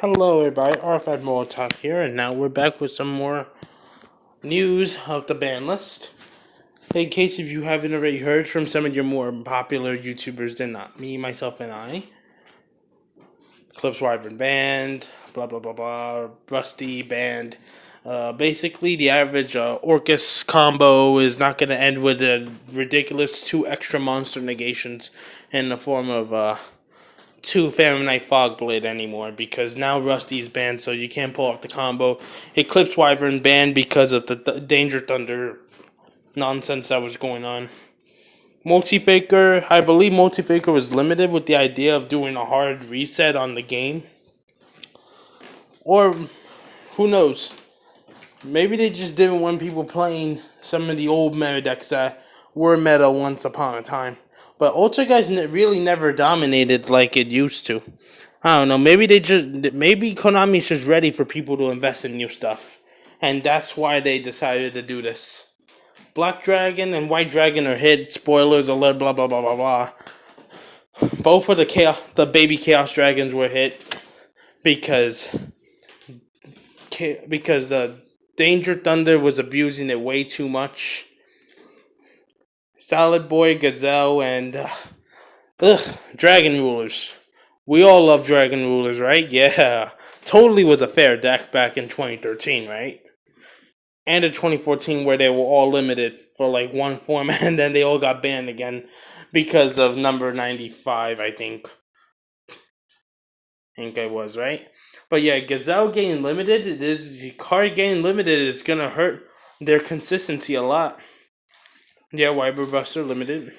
Hello everybody, RFID Molotov here, and now we're back with some more news of the ban list. In case if you haven't already heard from some of your more popular YouTubers than not me, myself, and I. Clips Wyvern banned, blah blah blah blah, Rusty banned. Basically, the average Orcus combo is not going to end with a ridiculous 2 extra monster negations in the form of 2 Phantom Knight Fogblade anymore, because now Rusty's banned, so you can't pull off the combo. Eclipse Wyvern banned because of the Danger Thunder nonsense that was going on. Multi-Faker, I believe Multi-Faker was limited with the idea of doing a hard reset on the game. Or, who knows? Maybe they just didn't want people playing some of the old meta decks that were meta once upon a time. But Ultra Guys really never dominated like it used to. I don't know. Maybe Konami's just ready for people to invest in new stuff, and that's why they decided to do this. Black Dragon and White Dragon are hit. Spoilers alert. Blah blah blah blah blah. Both of the baby Chaos Dragons were hit because the Danger Thunder was abusing it way too much. Salad Boy, Gazelle, and Dragon Rulers. We all love Dragon Rulers, right? Yeah. Totally was a fair deck back in 2013, right? And in 2014, where they were all limited for like one format, and then they all got banned again because of number 95, I think it was, right? But yeah, Gazelle getting limited, card getting limited is going to hurt their consistency a lot. Yeah, Wyber Buster limited.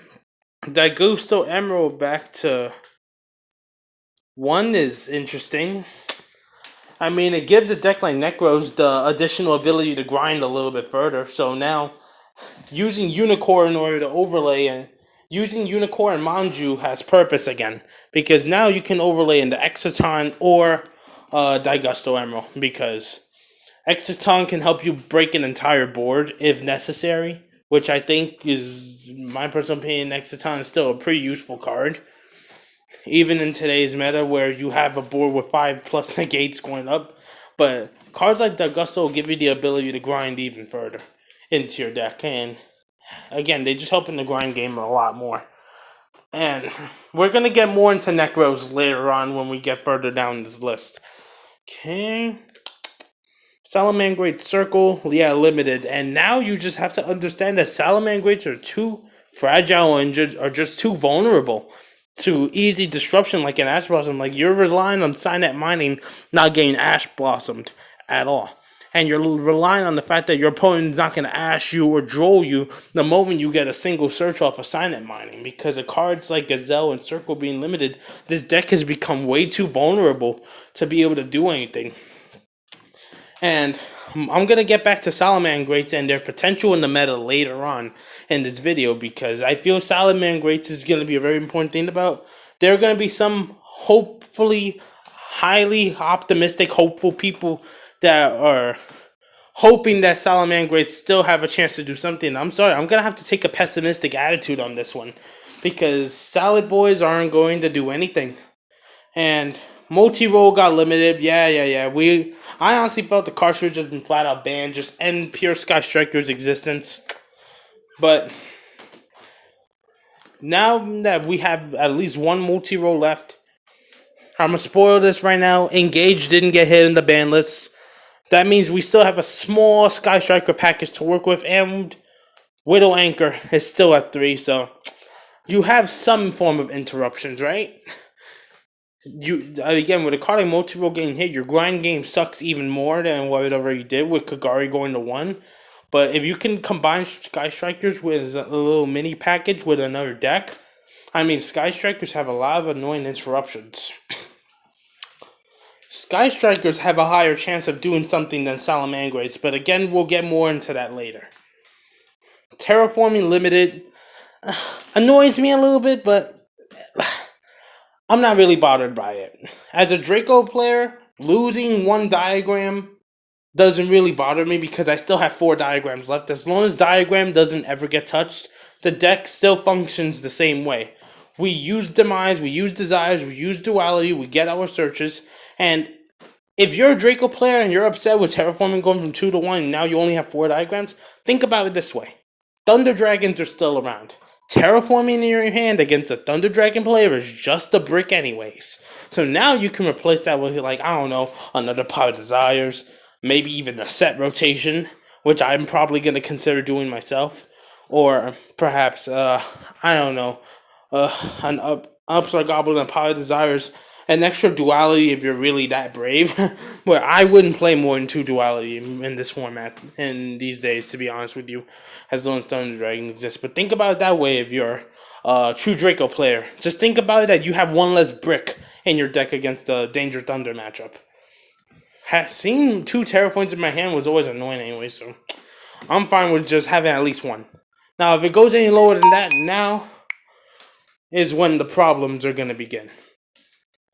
Daigusto Emerald back to 1 is interesting. I mean, it gives a deck like Necros the additional ability to grind a little bit further. So now, using Unicorn in order to overlay and using Unicorn and Manju has purpose again, because now you can overlay into Exciton or Daigusto Emerald, because Exciton can help you break an entire board if necessary, which I think is, my personal opinion, Exciton is still a pretty useful card. Even in today's meta where you have a board with 5+ negates going up. But cards like Daigusto will give you the ability to grind even further into your deck. And again, they just help in the grind game a lot more. And we're going to get more into Necros later on when we get further down this list. Okay. Salamangreat Circle, yeah, limited. And now you just have to understand that Salamangreats are too fragile and are just too vulnerable to easy disruption like an Ash Blossom. Like, you're relying on Signet Mining not getting Ash Blossomed at all. And you're relying on the fact that your opponent's not going to Ash you or Droll you the moment you get a single search off of Signet Mining. Because of cards like Gazelle and Circle being limited, this deck has become way too vulnerable to be able to do anything. And I'm going to get back to Salamangreats and their potential in the meta later on in this video, because I feel Salamangreats is going to be a very important thing about. There are going to be some hopefully highly optimistic, hopeful people that are hoping that Salamangreats still have a chance to do something. I'm sorry, I'm going to have to take a pessimistic attitude on this one, because Salad Boys aren't going to do anything. And multi-roll got limited. Yeah. I honestly felt the cartridge has been flat out banned. Just end pure Sky Striker's existence. But now that we have at least one multi-roll left, I'm going to spoil this right now. Engage didn't get hit in the ban list. That means we still have a small Sky Striker package to work with. And Widow Anchor is still at 3. So you have some form of interruptions, right? Again, with a card like multi-roll getting hit, your grind game sucks even more than whatever you did with Kagari going to 1. But if you can combine Sky Strikers with a little mini package with another deck, I mean, Sky Strikers have a lot of annoying interruptions. Sky Strikers have a higher chance of doing something than Salamangreats, but again, we'll get more into that later. Terraforming Limited annoys me a little bit, but I'm not really bothered by it. As a Draco player, losing 1 diagram doesn't really bother me, because I still have 4 diagrams left. As long as diagram doesn't ever get touched, the deck still functions the same way. We use Demise, we use Desires, we use Duality, we get our searches, and If you're a Draco player and you're upset with terraforming going from 2 to 1 and now you only have 4 diagrams, think about it this way. Thunder Dragons are still around. Terraforming in your hand against a Thunder Dragon player is just a brick anyways. So now you can replace that with, like, I don't know, another Power Desires, maybe even a set rotation, which I'm probably going to consider doing myself. Or perhaps, I don't know, an Upstart Goblin and Power Desires, an extra duality if you're really that brave. Where I wouldn't play more than 2 duality in this format in these days, to be honest with you, as long as Thunder Dragon exists. But think about it that way if you're a true Draco player. Just think about it that you have one less brick in your deck against the Danger Thunder matchup. Seeing 2 Terraforms in my hand was always annoying anyway, so I'm fine with just having at least one. Now, if it goes any lower than that, now is when the problems are going to begin.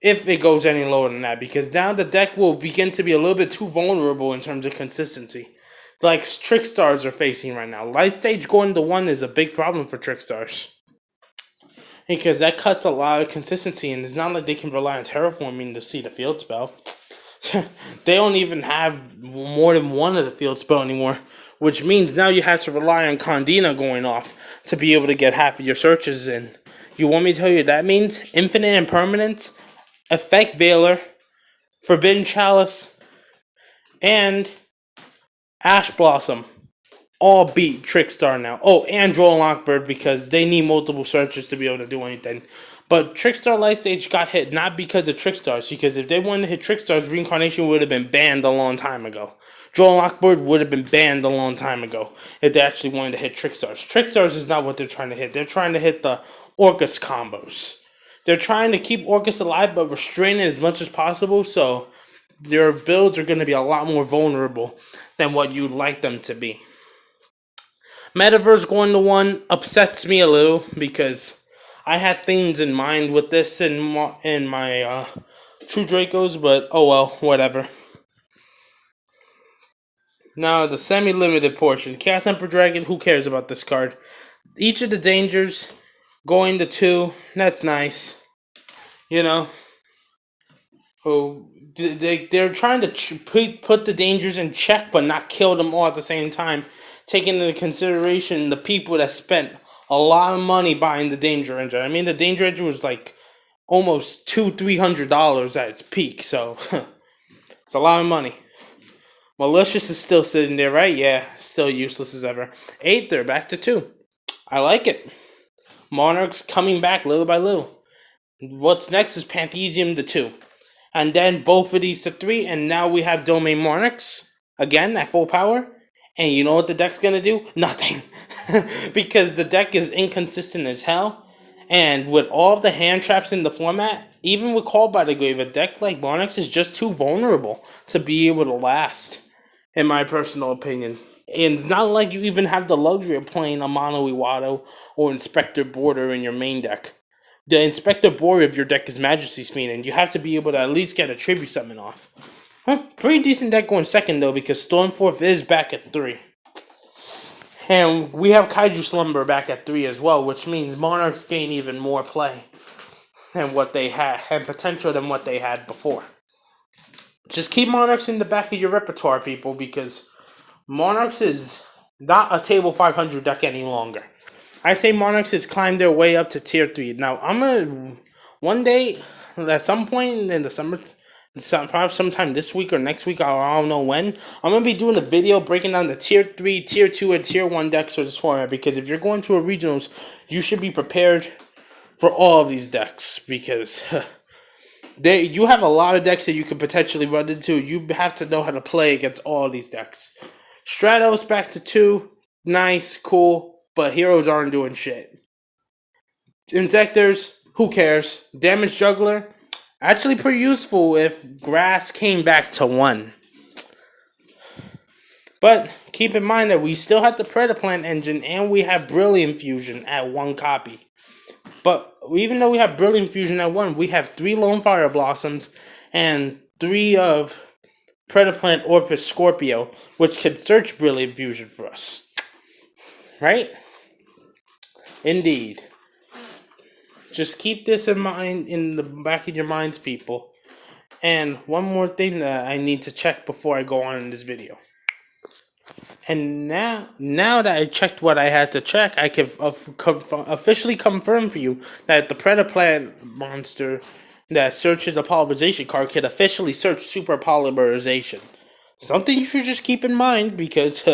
If it goes any lower than that, because now the deck will begin to be a little bit too vulnerable in terms of consistency. Like Trickstars are facing right now. Light Stage going to 1 is a big problem for Trickstars. Because that cuts a lot of consistency, and it's not like they can rely on terraforming to see the field spell. They don't even have more than one of the field spell anymore, which means now you have to rely on Condina going off to be able to get half of your searches in. You want me to tell you what that means? Infinite Impermanence, Effect Veiler, Forbidden Chalice, and Ash Blossom all beat Trickstar now. Oh, and Droll Lockbird, because they need multiple searches to be able to do anything. But Trickstar Light Stage got hit not because of Trickstars, because if they wanted to hit Trickstars, Reincarnation would have been banned a long time ago. Droll Lockbird would have been banned a long time ago if they actually wanted to hit Trickstars. Trickstars is not what they're trying to hit. They're trying to hit the Orcus combos. They're trying to keep Orcus alive, but restrain it as much as possible, so their builds are going to be a lot more vulnerable than what you'd like them to be. Metaverse going to 1 upsets me a little, because I had things in mind with this in my True Dracos, but oh well, whatever. Now, the semi-limited portion. Chaos Emperor Dragon, who cares about this card? Each of the dangers going to 2, that's nice. You know? Oh, they're trying to put the dangers in check, but not kill them all at the same time, taking into consideration the people that spent a lot of money buying the Danger Engine. I mean, the Danger Engine was like almost $200-300 at its peak, so it's a lot of money. Malicious is still sitting there, right? Yeah, still useless as ever. Aether, back to 2. I like it. Monarchs coming back little by little. What's next is Panthesium to 2. And then both of these to 3, and now we have Domain Monarchs, again, at full power. And you know what the deck's gonna do? Nothing. Because the deck is inconsistent as hell. And with all of the hand traps in the format, even with Call by the Grave, a deck like Monarchs is just too vulnerable to be able to last, in my personal opinion. And it's not like you even have the luxury of playing a Mono Iwado or Inspector Border in your main deck. The Inspector Border of your deck is Majesty's Fiend, and you have to be able to at least get a Tribute Summon off. Pretty decent deck going second, though, because Stormforth is back at 3. And we have Kaiju Slumber back at 3 as well, which means Monarchs gain even more play than what they had, and potential than what they had before. Just keep Monarchs in the back of your repertoire, people, because Monarchs is not a table 500 deck any longer. I say Monarchs has climbed their way up to tier 3. Now, I'm going to, one day, at some point in the summer, probably sometime this week or next week, I don't know when, I'm going to be doing a video breaking down the tier 3, tier 2, and tier 1 decks for this format, because if you're going to a regionals, you should be prepared for all of these decks, because you have a lot of decks that you could potentially run into. You have to know how to play against all of these decks. Stratos back to 2, nice, cool, but heroes aren't doing shit. Insectors, who cares? Damage Juggler, actually pretty useful if Grass came back to 1. But keep in mind that we still have the Predaplant engine and we have Brilliant Fusion at 1 copy. But even though we have Brilliant Fusion at 1, we have 3 Lone Fire Blossoms and 3 of Predaplant Orpus Scorpio, which could search Brilliant Fusion for us. Right? Indeed. Just keep this in mind, in the back of your minds, people. And one more thing that I need to check before I go on in this video. And now that I checked what I had to check, I can officially confirm for you that the Predaplant monster that searches a polymerization card can officially search super polymerization. Something you should just keep in mind because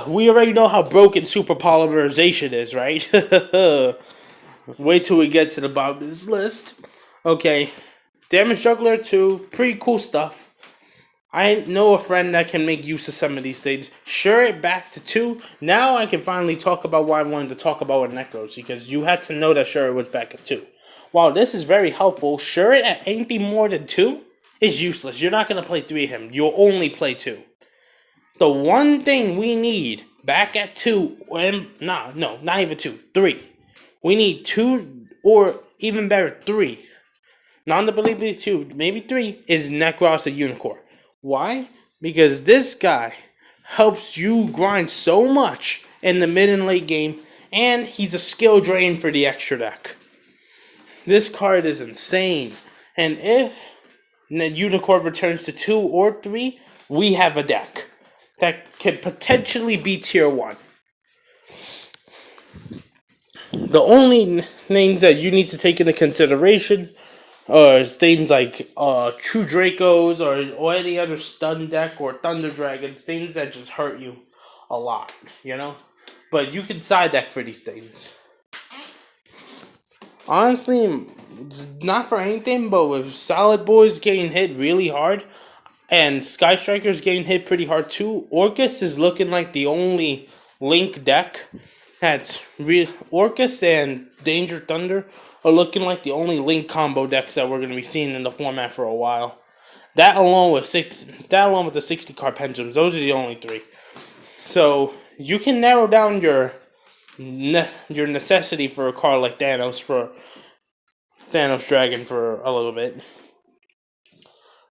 we already know how broken super polymerization is, right? Wait till we get to the bottom of this list. Okay, Damage Juggler 2, pretty cool stuff. I know a friend that can make use of some of these things. Sure it back to 2. Now I can finally talk about what I wanted to talk about with Necros, because you had to know that Sure it was back at 2. While this is very helpful, Sure it at anything more than 2 is useless. You're not going to play 3 of him. You'll only play 2. The one thing we need back at 2, not even 2, 3. We need 2, or even better, 3. Non-believably 2, maybe 3, is Necros a Unicorn. Why? Because this guy helps you grind so much in the mid and late game, and he's a skill drain for the extra deck. This card is insane. And if the Unicorn returns to 2 or 3, we have a deck that could potentially be tier 1. The only things that you need to take into consideration are things like True Dracos or any other stun deck or Thunder Dragons, things that just hurt you a lot, you know? But you can side deck for these things. Honestly, not for anything, but with Solid Boys getting hit really hard and Sky Strikers getting hit pretty hard too, Orcus is looking like the only Link deck that's Orcus and Danger Thunder are looking like the only Link combo decks that we're going to be seeing in the format for a while. That along with the 60 card pendulums, those are the only 3. So you can narrow down your necessity for a card like Thanos Dragon for a little bit.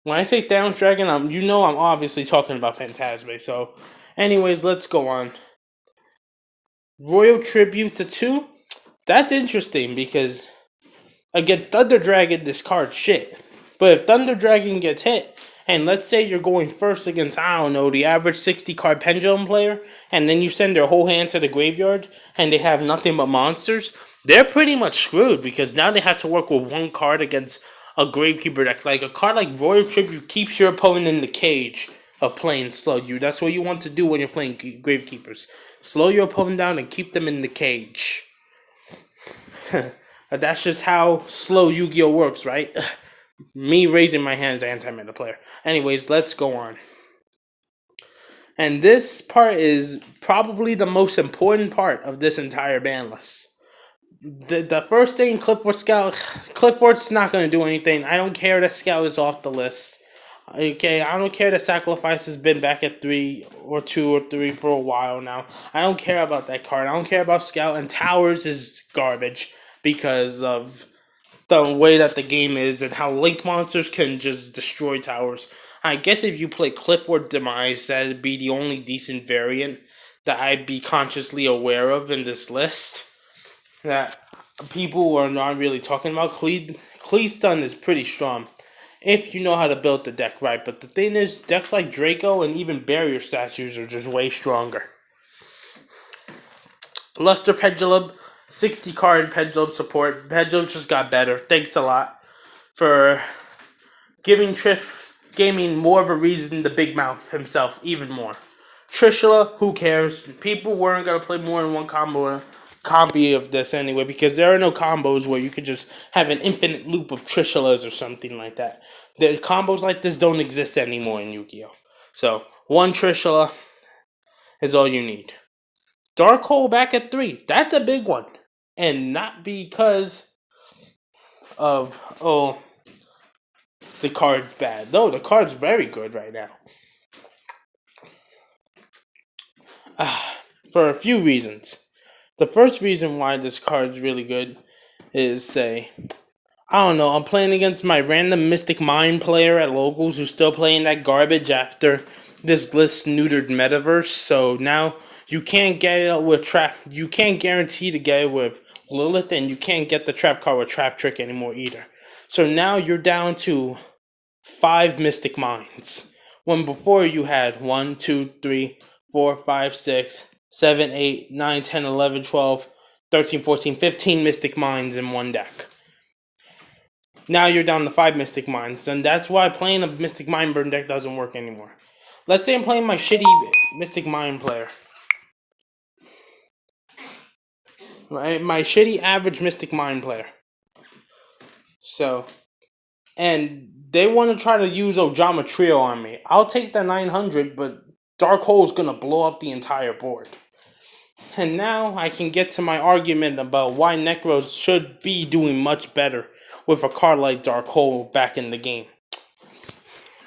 When I say Thanos Dragon, I'm obviously talking about Phantasme. So, anyways, let's go on. Royal Tribute to 2. That's interesting because against Thunder Dragon, this card's shit. But if Thunder Dragon gets hit, and let's say you're going first against, I don't know, the average 60 card Pendulum player, and then you send their whole hand to the graveyard, and they have nothing but monsters, they're pretty much screwed because now they have to work with one card against a Gravekeeper deck. Like a card like Royal Tribute keeps your opponent in the cage of playing slow. That's what you want to do when you're playing Gravekeepers. Slow your opponent down and keep them in the cage. That's just how slow Yu-Gi-Oh works, right? Me raising my hand is anti-meta player. Anyways, let's go on. And this part is probably the most important part of this entire ban list. The first thing, Clipboard Scout. Clipboard's not going to do anything. I don't care that Scout is off the list. Okay, I don't care that Sacrifice has been back at 3 or 2 or 3 for a while now. I don't care about that card. I don't care about Scout. And Towers is garbage because of the way that the game is and how Link monsters can just destroy towers. I guess if you play Clifford Demise, that'd be the only decent variant that I'd be consciously aware of in this list that people are not really talking about. Cleastun is pretty strong if you know how to build the deck right, but the thing is, decks like Draco and even Barrier Statues are just way stronger. Luster Pendulum, 60 card Pendulum support. Pendulum just got better. Thanks a lot for giving Triff Gaming more of a reason to big mouth himself even more. Trishula, who cares? People weren't going to play more than one copy of this anyway, because there are no combos where you could just have an infinite loop of Trishulas or something like that. The combos like this don't exist anymore in Yu-Gi-Oh! So, one Trishula is all you need. Dark Hole back at 3. That's a big one. And not because of, the card's bad. No, the card's very good right now. For a few reasons. The first reason why this card's really good is, say, I don't know, I'm playing against my random Mystic Mind player at locals who's still playing that garbage after this list neutered Metaverse, so now you can't get it with Trap. You can't guarantee to get it with Lilith, and you can't get the Trap card with Trap Trick anymore either. So now you're down to 5 Mystic Mines. When before you had 1, 2, 3, 4, 5, 6, 7, 8, 9, 10, 11, 12, 13, 14, 15 Mystic Mines in one deck. Now you're down to 5 Mystic Mines, and that's why playing a Mystic Mine burn deck doesn't work anymore. Let's say I'm playing my shitty Mystic Mine player. My shitty average Mystic Mine player. So, and they want to try to use Ojama Trio on me. I'll take the 900, but Dark Hole's gonna blow up the entire board. And now I can get to my argument about why Necros should be doing much better with a card like Dark Hole back in the game.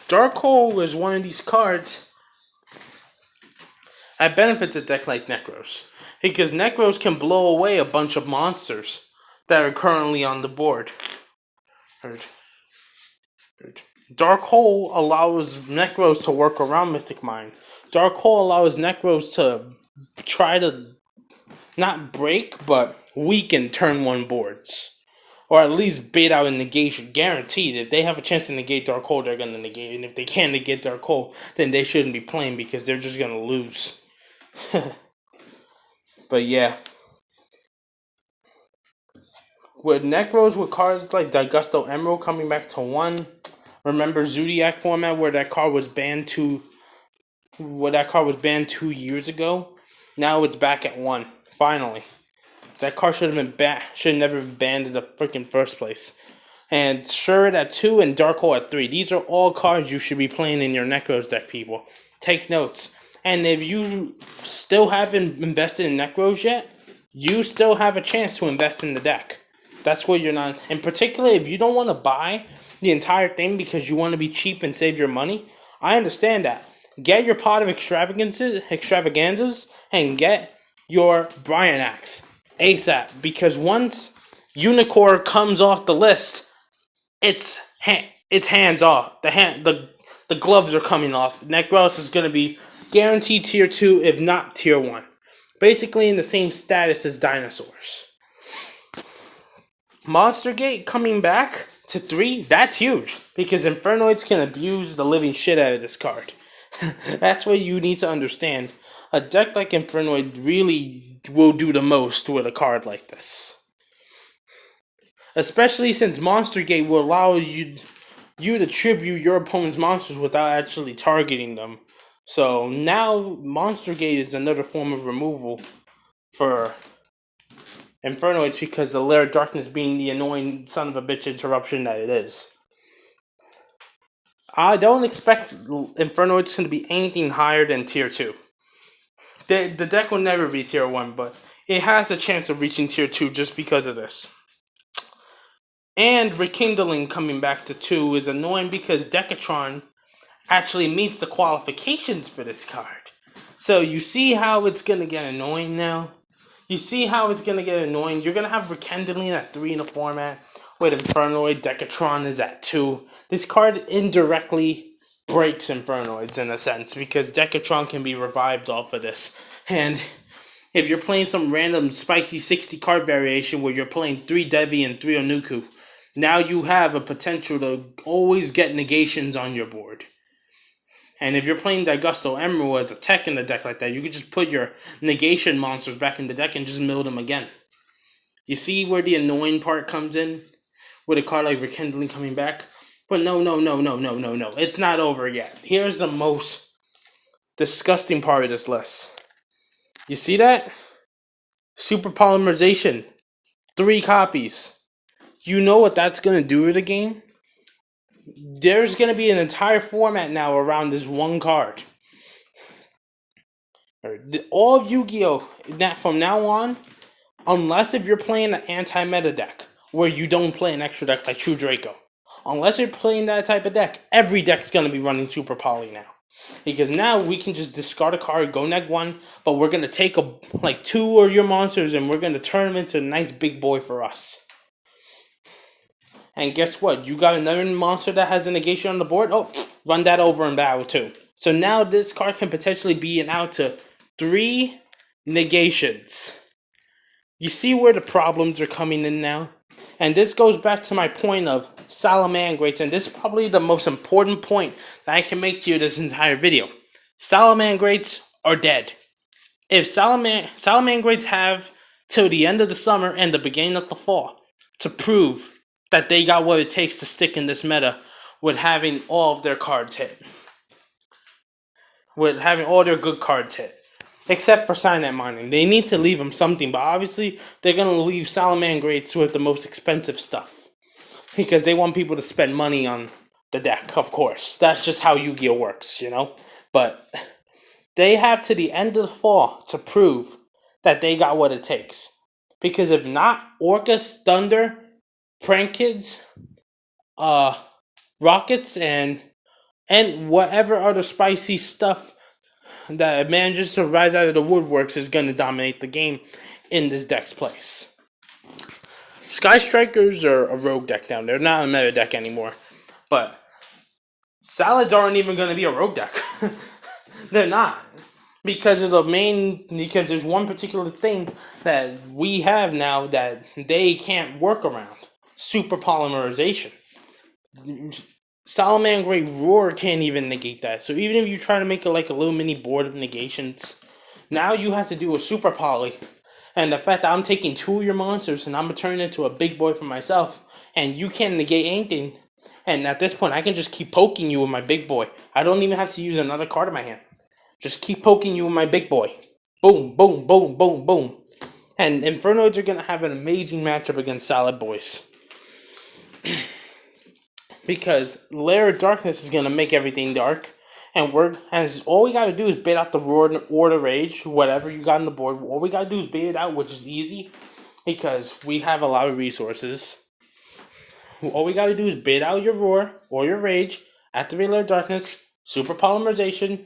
Dark Hole is one of these cards that benefits a deck like Necros, because Necros can blow away a bunch of monsters that are currently on the board. Dark Hole allows Necros to work around Mystic Mine. Dark Hole allows Necros to try to not break, but weaken turn 1 boards. Or at least bait out a negation. Guaranteed, if they have a chance to negate Dark Hole, they're going to negate. And if they can't negate Dark Hole, then they shouldn't be playing because they're just going to lose. But yeah. With Necros, with cards like Daigusto Emerald coming back to 1, remember Zodiac format where that card was banned 2 years ago? Now it's back at 1. Finally. That card should have never been banned in the freaking first place. And Shuret at 2 and Dark Hole at 3. These are all cards you should be playing in your Necros deck, people. Take notes. And if you still haven't invested in Necros yet, you still have a chance to invest in the deck. That's what you're not... In particular, if you don't want to buy the entire thing because you want to be cheap and save your money, I understand that. Get your pot of extravaganzas and get your Brian Axe ASAP, because once Unicorn comes off the list, it's hands off. The gloves are coming off. Necros is going to be guaranteed tier 2, if not tier 1. Basically in the same status as dinosaurs. Monster Gate coming back to 3, that's huge, because Infernoids can abuse the living shit out of this card. That's what you need to understand. A deck like Infernoid really will do the most with a card like this. Especially since Monster Gate will allow you to tribute your opponent's monsters without actually targeting them. So now Monster Gate is another form of removal for Infernoids, because the Lair of Darkness being the annoying son of a bitch interruption that it is. I don't expect Infernoids to be anything higher than tier 2. The deck will never be tier 1, but it has a chance of reaching tier 2 just because of this. And Rekindling coming back to 2 is annoying because Decatron actually meets the qualifications for this card. So you see how it's going to get annoying now? You see how it's going to get annoying? You're going to have Rekindling at 3 in the format, with Infernoid. Decatron is at 2. This card indirectly breaks Infernoids in a sense, because Decatron can be revived off of this. And if you're playing some random spicy 60 card variation where you're playing 3 Devi and 3 Onuku, now you have a potential to always get negations on your board. And if you're playing Daigusto Emerald as a tech in the deck like that, you could just put your negation monsters back in the deck and just mill them again. You see where the annoying part comes in? With a card like Rekindling coming back? But no. It's not over yet. Here's the most disgusting part of this list. You see that? Super Polymerization. 3 copies. You know what that's going to do to the game? There's going to be an entire format now around this one card. All of Yu-Gi-Oh! From now on, unless if you're playing an anti-meta deck, where you don't play an extra deck like True Draco. Unless you're playing that type of deck, every deck's going to be running Super Poly now. Because now we can just discard a card, go neg 1, but we're going to take 2 of your monsters and we're going to turn them into a nice big boy for us. And guess what? You got another monster that has a negation on the board? Oh, run that over in battle too. So now this card can potentially be an out to 3 negations. You see where the problems are coming in now? And this goes back to my point of Salamangreats, and this is probably the most important point that I can make to you this entire video. Salamangreats are dead. If Salamangreats have till the end of the summer and the beginning of the fall to prove that they got what it takes to stick in this meta with having all of their cards hit. With having all their good cards hit. Except for Signet Mining. They need to leave them something, but obviously they're going to leave Salamangreats with the most expensive stuff. Because they want people to spend money on the deck, of course. That's just how Yu-Gi-Oh! Works, you know? But they have to the end of the fall to prove that they got what it takes. Because if not, Orcus, Thunder, Prank Kids, Rockets, and whatever other spicy stuff that manages to rise out of the woodworks is going to dominate the game in this deck's place. Sky Strikers are a rogue deck down there. They're not a meta deck anymore. But Salads aren't even going to be a rogue deck. They're not. Because there's one particular thing that we have now that they can't work around. Super polymerization. Salamangreat Roar can't even negate that. So even if you try to make it like a little mini board of negations, now you have to do a super poly. And the fact that I'm taking 2 of your monsters and I'm going to turn it into a big boy for myself, and you can't negate anything. And at this point, I can just keep poking you with my big boy. I don't even have to use another card in my hand. Just keep poking you with my big boy. Boom, boom, boom, boom, boom. And Infernoids are going to have an amazing matchup against Salad Boys. Because Lair of Darkness is going to make everything dark. And all we got to do is bait out the Roar or the Rage, whatever you got on the board. All we got to do is bait it out, which is easy. Because we have a lot of resources. All we got to do is bait out your Roar or your Rage, activate Lair of Darkness, Super Polymerization,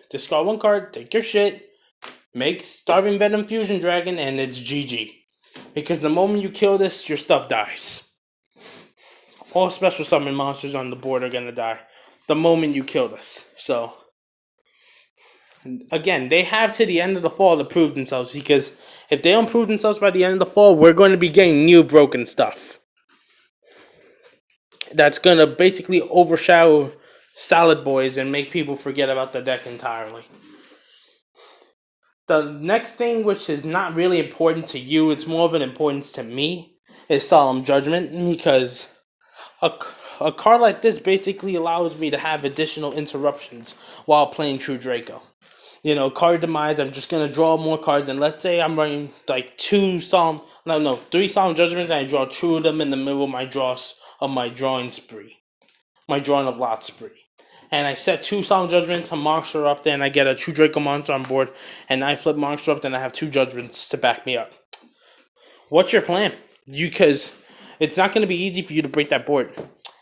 discard 1 card, take your shit, make Starving Venom Fusion Dragon, and it's GG. Because the moment you kill this, your stuff dies. All special summon monsters on the board are going to die the moment you kill this. So, again, they have to the end of the fall to prove themselves. Because if they don't prove themselves by the end of the fall, we're going to be getting new broken stuff. That's going to basically overshadow Salad Boys and make people forget about the deck entirely. The next thing, which is not really important to you, it's more of an importance to me, is Solemn Judgment. Because a card like this basically allows me to have additional interruptions while playing True Draco. You know, card demise, I'm just going to draw more cards. And let's say I'm running like 3 Solemn Judgments, and I draw 2 of them in the middle of my drawing spree. My drawing of lot spree. And I set 2 Solemn Judgments, a monster up there, and I get a True Draco monster on board. And I flip monster up, then I have 2 Judgments to back me up. What's your plan? Because it's not going to be easy for you to break that board.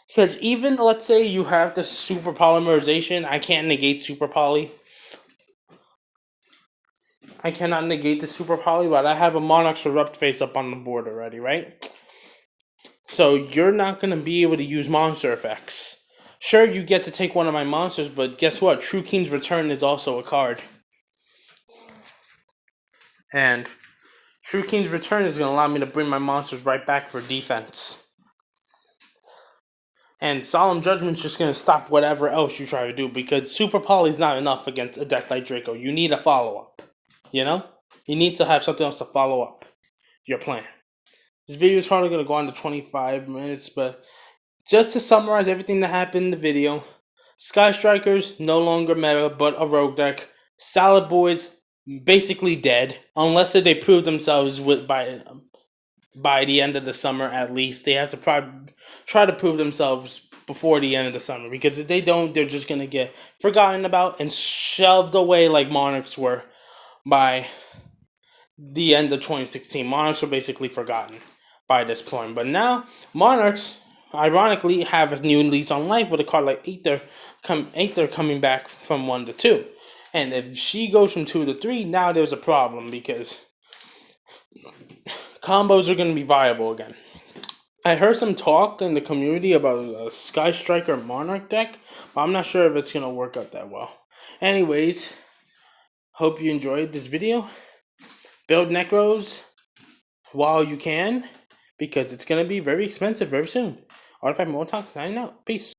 Because even, let's say you have the Super Polymerization, I can't negate Super Poly. I cannot negate the Super Poly, but I have a Monarch's Erupt face up on the board already, right? So you're not going to be able to use monster effects. Sure, you get to take one of my monsters, but guess what? True King's Return is also a card. And True King's Return is going to allow me to bring my monsters right back for defense. And Solemn Judgment's just going to stop whatever else you try to do. Because Super Poly is not enough against a deck like Draco. You need a follow-up. You know? You need to have something else to follow up your plan. This video is probably going to go on to 25 minutes. But just to summarize everything that happened in the video. Sky Strikers, no longer meta, but a rogue deck. Salad Boys, basically dead. Unless they prove themselves by the end of the summer, at least. They have to try to prove themselves before the end of the summer. Because if they don't, they're just going to get forgotten about and shoved away like Monarchs were by the end of 2016. Monarchs were basically forgotten by this point. But now, Monarchs, ironically, have a new lease on life with a card like Aether coming back from 1 to 2. And if she goes from 2 to 3, now there's a problem because combos are going to be viable again. I heard some talk in the community about a Sky Striker Monarch deck, but I'm not sure if it's going to work out that well. Anyways, hope you enjoyed this video. Build Necros while you can, because it's going to be very expensive very soon. Artifact Mohawk signing out. Peace.